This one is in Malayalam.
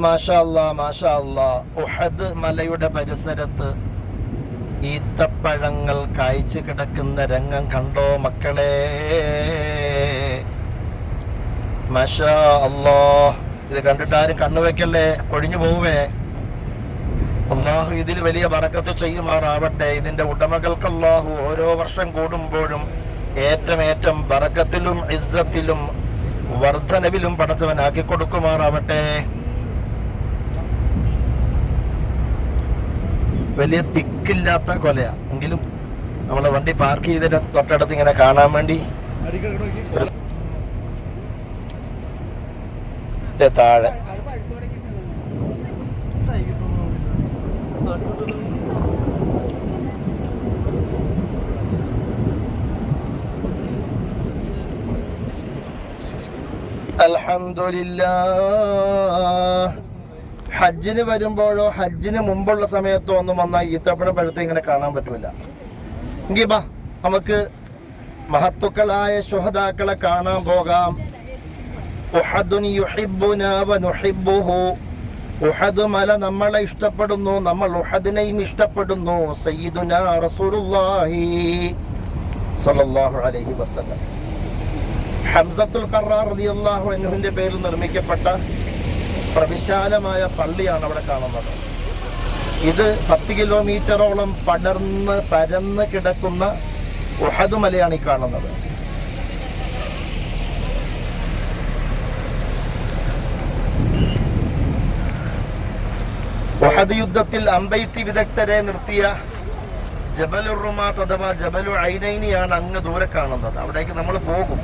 മാഷാ അല്ലാഹ്, മാഷാ അല്ലാഹ്. ഉഹദ് മലയുടെ പരിസരത്ത് ഈത്തപ്പഴങ്ങൾ കായ്ച്ചു കിടക്കുന്ന രംഗം കണ്ടോ മക്കളെ? മാഷാ അല്ലാഹ്. ഇത് കണ്ടിട്ട് ആരും കണ്ണുവെക്കല്ലേ, ഒഴിഞ്ഞു പോവേ. അള്ളാഹു ഇതിൽ വലിയ ബറക്കത്ത് ചെയ്യുമാറാവട്ടെ. ഇതിന്റെ ഉടമകൾക്ക് അള്ളാഹു ഓരോ വർഷം കൂടുമ്പോഴും ഏറ്റം ബറക്കത്തിലും ഇസ്സത്തിലും വർധനവിലും പടച്ചവനാക്കി കൊടുക്കുമാറാവട്ടെ. വലിയ തിക്കില്ലാത്ത കൊലയാ, എങ്കിലും നമ്മളെ വണ്ടി പാർക്ക് ചെയ്തിട്ട് തൊട്ടടുത്ത് ഇങ്ങനെ കാണാൻ വേണ്ടി താഴെ അൽഹംദുലില്ലാഹ്. ഹജ്ജിന് വരുമ്പോഴോ ഹജ്ജിന് മുമ്പുള്ള സമയത്തോ ഒന്നും വന്നാൽ ഈത്തപ്പഴം പഴുത്ത് ഇങ്ങനെ കാണാൻ പറ്റൂല. എങ്കിൽ ബാ നമുക്ക് മഹത്തുക്കളായ ശുഹദാക്കളെ കാണാൻ പോകാം. ഉഹദുൻ യുഹിബ്ബുനാ വനുഹിബ്ബുഹു. ഉഹദ് മല നമ്മളെ ഇഷ്ടപ്പെടുന്നു, നമ്മൾ ഉഹദിനെയും ഇഷ്ടപ്പെടുന്നു. സയ്യിദുനാ റസൂലുള്ളാഹി സ്വല്ലല്ലാഹു അലൈഹി വസല്ലം ഹംസത്തുൽ ഖറാർ റളിയല്ലാഹു അൻഹുവിന്റെ പേരിൽ നിർമ്മിക്കപ്പെട്ട പ്രവിശാലമായ പള്ളിയാണ് അവിടെ കാണുന്നത്. ഇത് 10 കിലോമീറ്ററോളം പരന്ന് കിടക്കുന്ന ഉഹദ് മലയാണ് ഈ കാണുന്നത്. ഉഹദ് യുദ്ധത്തിൽ അമ്പെയ്ത്തി വിദഗ്ധരെ നിർത്തിയ ജബലുർ റുമാത്ത് അഥവാ ജബലു ഐനൈനിയാണ് അങ്ങ് ദൂരെ കാണുന്നത്. അവിടേക്ക് നമ്മൾ പോകും.